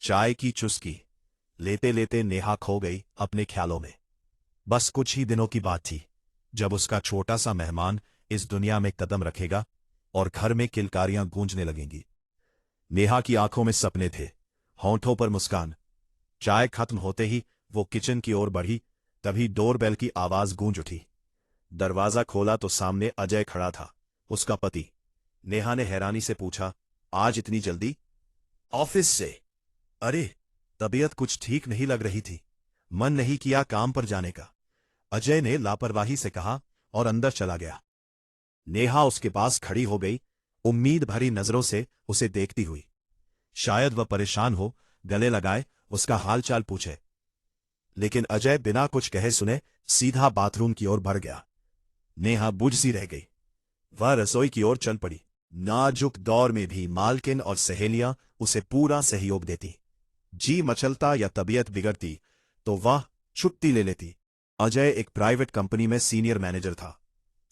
चाय की चुस्की लेते लेते नेहा खो गई अपने ख्यालों में। बस कुछ ही दिनों की बात थी जब उसका छोटा सा मेहमान इस दुनिया में कदम रखेगा और घर में किलकारियां गूंजने लगेंगी। नेहा की आंखों में सपने थे, होंठों पर मुस्कान। चाय खत्म होते ही वो किचन की ओर बढ़ी, तभी डोरबेल की आवाज गूंज उठी। दरवाजा खोला तो सामने अजय खड़ा था, उसका पति। नेहा ने हैरानी से पूछा, आज इतनी जल्दी? ऑफिस से। अरे, तबीयत कुछ ठीक नहीं लग रही थी, मन नहीं किया काम पर जाने का, अजय ने लापरवाही से कहा और अंदर चला गया। नेहा उसके पास खड़ी हो गई, उम्मीद भरी नजरों से उसे देखती हुई। शायद वह परेशान हो, गले लगाए, उसका हालचाल पूछे। लेकिन अजय बिना कुछ कहे सुने सीधा बाथरूम की ओर बढ़ गया। नेहा बुझ सी रह गई। वह रसोई की ओर चल पड़ी। नाजुक दौर में भी मालकिन और सहेलियां उसे पूरा सहयोग देती। जी मचलता या तबीयत बिगड़ती तो वह छुट्टी ले लेती। अजय एक प्राइवेट कंपनी में सीनियर मैनेजर था,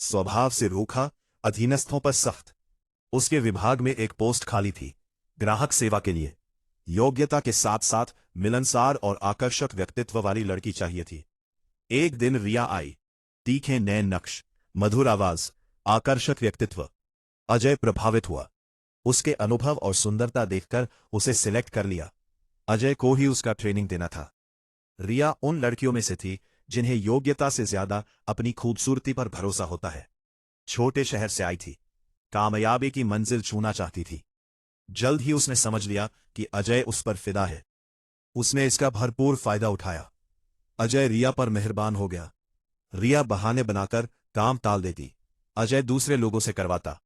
स्वभाव से रूखा, अधीनस्थों पर सख्त। उसके विभाग में एक पोस्ट खाली थी, ग्राहक सेवा के लिए। योग्यता के साथ साथ मिलनसार और आकर्षक व्यक्तित्व वाली लड़की चाहिए थी। एक दिन रिया आई, तीखे नैन नक्श, मधुर आवाज, आकर्षक व्यक्तित्व। अजय प्रभावित हुआ। उसके अनुभव और सुंदरता देखकर उसे सिलेक्ट कर लिया। अजय को ही उसका ट्रेनिंग देना था। रिया उन लड़कियों में से थी जिन्हें योग्यता से ज्यादा अपनी खूबसूरती पर भरोसा होता है। छोटे शहर से आई थी, कामयाबी की मंजिल छूना चाहती थी। जल्द ही उसने समझ लिया कि अजय उस पर फिदा है। उसने इसका भरपूर फायदा उठाया। अजय रिया पर मेहरबान हो गया। रिया बहाने बनाकर काम टाल देती, अजय दूसरे लोगों से करवाता।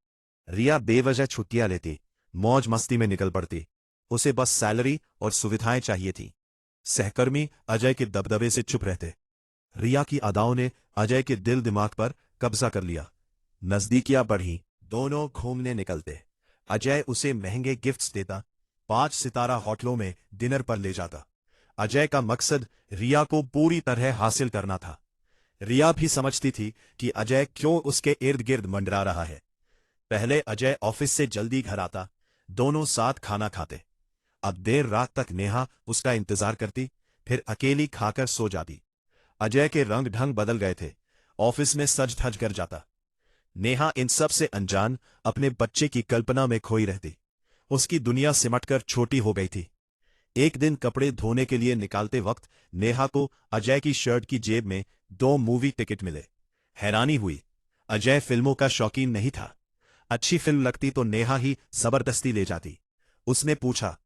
रिया बेवजह छुट्टियां लेती, मौज मस्ती में निकल पड़ती। उसे बस सैलरी और सुविधाएं चाहिए थी। सहकर्मी अजय के दबदबे से चुप रहते। रिया की अदाओं ने अजय के दिल दिमाग पर कब्जा कर लिया। नजदीकियां बढ़ी, दोनों घूमने निकलते। अजय उसे महंगे गिफ्ट्स देता, 5 सितारा होटलों में डिनर पर ले जाता। अजय का मकसद रिया को पूरी तरह हासिल करना था। रिया भी समझती थी कि अजय क्यों उसके इर्द गिर्द मंडरा रहा है। पहले अजय ऑफिस से जल्दी घर आता, दोनों साथ खाना खाते। अब देर रात तक नेहा उसका इंतजार करती, फिर अकेली खाकर सो जाती। अजय के रंग ढंग बदल गए थे, ऑफिस में सज धज कर जाता। नेहा इन सब से अनजान अपने बच्चे की कल्पना में खोई रहती। उसकी दुनिया सिमटकर छोटी हो गई थी। एक दिन कपड़े धोने के लिए निकालते वक्त नेहा को अजय की शर्ट की जेब में 2 मूवी टिकट मिले। हैरानी हुई, अजय फिल्मों का शौकीन नहीं था। अच्छी फिल्म लगती तो नेहा ही जबरदस्ती ले जाती। उसने पूछा।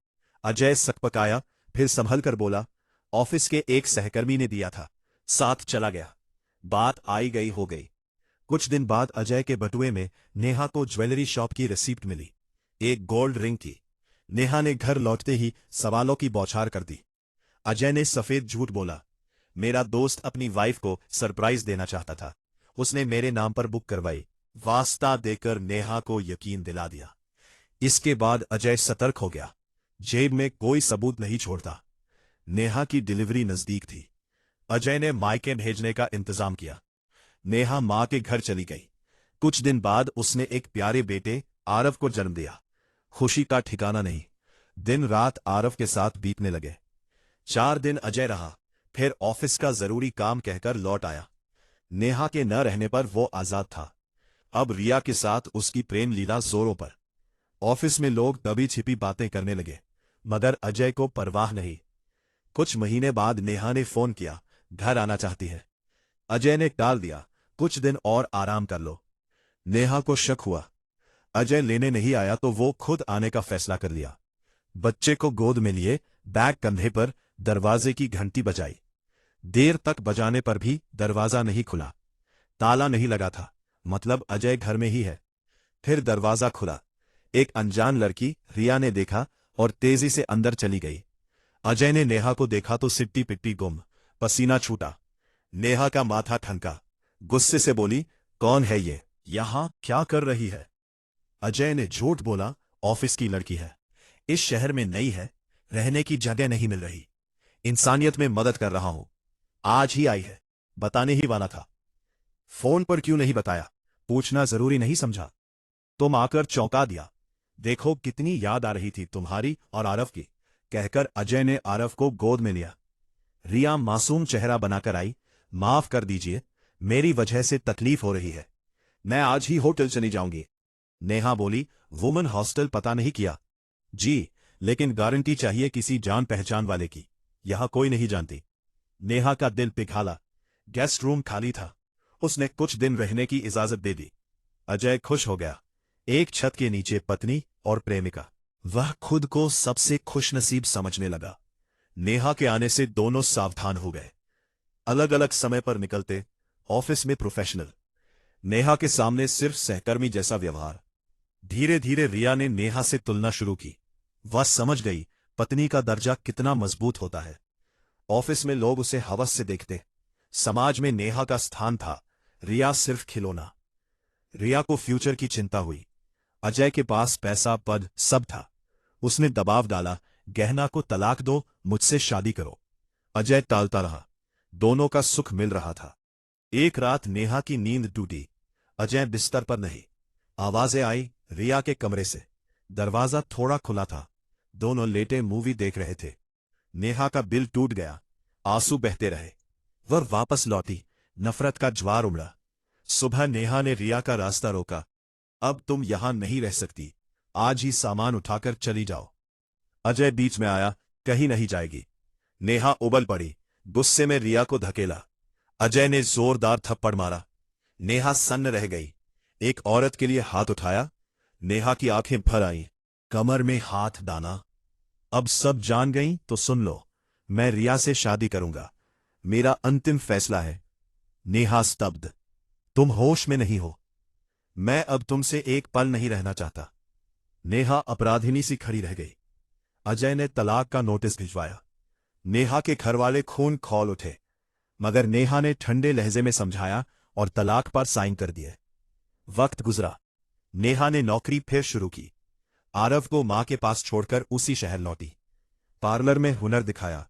अजय सकपकाया, फिर संभल कर बोला, ऑफिस के एक सहकर्मी ने दिया था, साथ चला गया। बात आई गई हो गई। कुछ दिन बाद अजय के बटुए में नेहा को ज्वेलरी शॉप की रिसीप्ट मिली। एक गोल्ड रिंग थी। नेहा ने घर लौटते ही सवालों की बौछार कर दी। अजय ने सफेद झूठ बोला, मेरा दोस्त अपनी वाइफ को सरप्राइज देना चाहता था, उसने मेरे नाम पर बुक करवाई। वास्ता देकर नेहा को यकीन दिला दिया। इसके बाद अजय सतर्क हो गया, जेब में कोई सबूत नहीं छोड़ता। नेहा की डिलीवरी नजदीक थी। अजय ने मायके भेजने का इंतजाम किया। नेहा मां के घर चली गई। कुछ दिन बाद उसने एक प्यारे बेटे आरव को जन्म दिया। खुशी का ठिकाना नहीं। दिन रात आरव के साथ बीतने लगे। 4 दिन अजय रहा, फिर ऑफिस का जरूरी काम कहकर लौट आया। नेहा के न रहने पर वो आजाद था। अब रिया के साथ उसकी प्रेम लीला जोरों पर। ऑफिस में लोग दबी छिपी बातें करने लगे, मगर अजय को परवाह नहीं। कुछ महीने बाद नेहा ने फोन किया, घर आना चाहती है। अजय ने टाल दिया, कुछ दिन और आराम कर लो। नेहा को शक हुआ, अजय लेने नहीं आया तो वो खुद आने का फैसला कर लिया। बच्चे को गोद में लिए, बैग कंधे पर, दरवाजे की घंटी बजाई। देर तक बजाने पर भी दरवाजा नहीं खुला। ताला नहीं लगा था, मतलब अजय घर में ही है। फिर दरवाजा खुला। एक अनजान लड़की रिया ने देखा और तेजी से अंदर चली गई। अजय ने नेहा को देखा तो सिट्टी पिट्टी गुम, पसीना छूटा। नेहा का माथा ठनका, गुस्से से बोली, कौन है ये, यहां क्या कर रही है? अजय ने झूठ बोला, ऑफिस की लड़की है, इस शहर में नई है, रहने की जगह नहीं मिल रही, इंसानियत में मदद कर रहा हूं, आज ही आई है, बताने ही वाला था। फोन पर क्यों नहीं बताया? पूछना जरूरी नहीं समझा? तुम आकर चौंका दिया। देखो कितनी याद आ रही थी तुम्हारी और आरव की, कहकर अजय ने आरव को गोद में लिया। रिया मासूम चेहरा बनाकर आई। माफ कर दीजिए, मेरी वजह से तकलीफ हो रही है, मैं आज ही होटल चली जाऊंगी। नेहा बोली, वुमन हॉस्टल पता नहीं किया? जी, लेकिन गारंटी चाहिए किसी जान पहचान वाले की, यहां कोई नहीं जानती। नेहा का दिल पिघला। गेस्ट रूम खाली था, उसने कुछ दिन रहने की इजाजत दे दी। अजय खुश हो गया। एक छत के नीचे पत्नी और प्रेमिका, वह खुद को सबसे खुशनसीब समझने लगा। नेहा के आने से दोनों सावधान हो गए। अलग अलग समय पर निकलते, ऑफिस में प्रोफेशनल, नेहा के सामने सिर्फ सहकर्मी जैसा व्यवहार। धीरे धीरे रिया ने नेहा से तुलना शुरू की। वह समझ गई पत्नी का दर्जा कितना मजबूत होता है। ऑफिस में लोग उसे हवस से देखते, समाज में नेहा का स्थान था, रिया सिर्फ खिलौना। रिया को फ्यूचर की चिंता हुई। अजय के पास पैसा, पद सब था। उसने दबाव डाला, गहना को तलाक दो, मुझसे शादी करो। अजय टालता रहा। दोनों का सुख मिल रहा था। एक रात नेहा की नींद टूटी। अजय बिस्तर पर नहीं। आवाजें आई रिया के कमरे से। दरवाजा थोड़ा खुला था। दोनों लेटे मूवी देख रहे थे। नेहा का दिल टूट गया। आंसू बहते रहे। वह वापस लौटी। नफरत का ज्वार उमड़ा। सुबह नेहा ने रिया का रास्ता रोका। अब तुम यहां नहीं रह सकती, आज ही सामान उठाकर चली जाओ। अजय बीच में आया, कहीं नहीं जाएगी। नेहा उबल पड़ी। गुस्से में रिया को धकेला। अजय ने जोरदार थप्पड़ मारा। नेहा सन्न रह गई। एक औरत के लिए हाथ उठाया। नेहा की आंखें भर आईं। कमर में हाथ डाला। अब सब जान गई तो सुन लो, मैं रिया से शादी करूंगा, मेरा अंतिम फैसला है। नेहा स्तब्ध। तुम होश में नहीं हो, मैं अब तुमसे एक पल नहीं रहना चाहता। नेहा अपराधिनी सी खड़ी रह गई। अजय ने तलाक का नोटिस भिजवाया। नेहा के घरवाले खून खौल उठे, मगर नेहा ने ठंडे लहजे में समझाया और तलाक पर साइन कर दिए। वक्त गुजरा। नेहा ने नौकरी फिर शुरू की। आरव को मां के पास छोड़कर उसी शहर लौटी। पार्लर में हुनर दिखाया,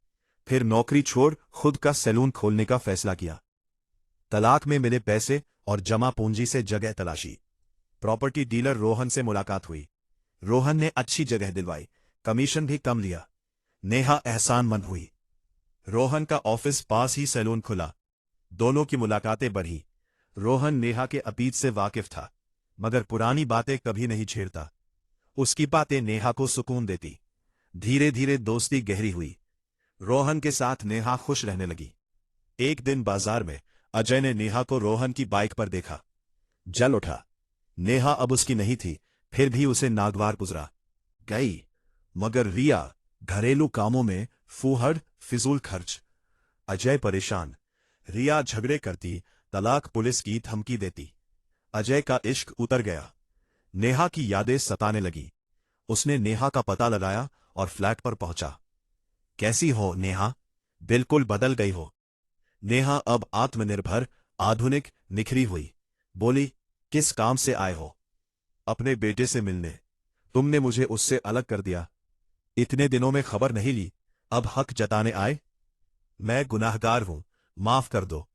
फिर नौकरी छोड़ खुद का सैलून खोलने का फैसला किया। तलाक में मिले पैसे और जमा पूंजी से जगह तलाशी। प्रॉपर्टी डीलर रोहन से मुलाकात हुई। रोहन ने अच्छी जगह दिलवाई, कमीशन भी कम लिया। नेहा एहसानमंद हुई। रोहन का ऑफिस पास ही सैलून खुला। दोनों की मुलाकातें बढ़ी। रोहन नेहा के अतीत से वाकिफ था, मगर पुरानी बातें कभी नहीं छेड़ता। उसकी बातें नेहा को सुकून देती। धीरे धीरे दोस्ती गहरी हुई। रोहन के साथ नेहा खुश रहने लगी। एक दिन बाजार में अजय ने नेहा को रोहन की बाइक पर देखा। जल उठा। नेहा अब उसकी नहीं थी, फिर भी उसे नागवार गुजरा गई। मगर रिया घरेलू कामों में फूहड़, फिजूल खर्च। अजय परेशान। रिया झगड़े करती, तलाक, पुलिस की धमकी देती। अजय का इश्क उतर गया। नेहा की यादें सताने लगी। उसने नेहा का पता लगाया और फ्लैट पर पहुंचा। कैसी हो नेहा? बिल्कुल बदल गई हो। नेहा अब आत्मनिर्भर, आधुनिक, निखरी हुई। बोली, किस काम से आए हो? अपने बेटे से मिलने। तुमने मुझे उससे अलग कर दिया। इतने दिनों में खबर नहीं ली, अब हक जताने आए? मैं गुनाहगार हूं, माफ कर दो।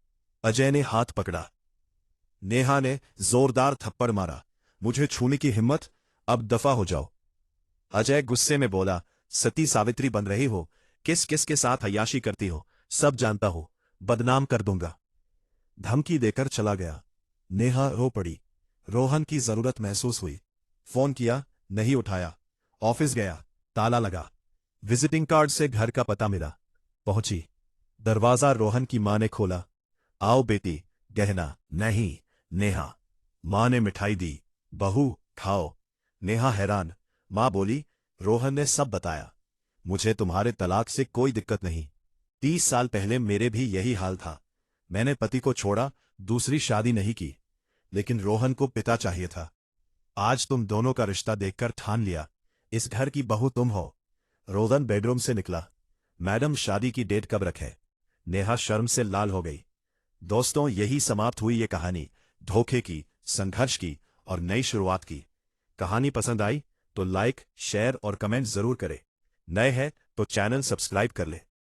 अजय ने हाथ पकड़ा। नेहा ने जोरदार थप्पड़ मारा। मुझे छूने की हिम्मत? अब दफा हो जाओ। अजय गुस्से में बोला, सती सावित्री बन रही हो, किस किस के साथ अय्याशी करती हो, सब जानता हो, बदनाम कर दूंगा। धमकी देकर चला गया। नेहा रो पड़ी। रोहन की जरूरत महसूस हुई। फोन किया, नहीं उठाया। ऑफिस गया, ताला लगा। विजिटिंग कार्ड से घर का पता मिला। पहुंची। दरवाजा रोहन की मां ने खोला। आओ बेटी, गहना। नहीं। नेहा। मां ने मिठाई दी। बहू, खाओ। नेहा हैरान। मां बोली, रोहन ने सब बताया। मुझे तुम्हारे तलाक से कोई दिक्कत नहीं। 30 साल पहले मेरे भी यही हाल था। मैंने पति को छोड़ा, दूसरी शादी नहीं की, लेकिन रोहन को पिता चाहिए था। आज तुम दोनों का रिश्ता देखकर ठान लिया, इस घर की बहू तुम हो। रोहन बेडरूम से निकला। मैडम, शादी की डेट कब रखें? नेहा शर्म से लाल हो गई। दोस्तों, यही समाप्त हुई ये कहानी, धोखे की, संघर्ष की और नई शुरुआत की। कहानी पसंद आई तो लाइक, शेयर और कमेंट जरूर करें। नए हैं तो चैनल सब्सक्राइब कर ले।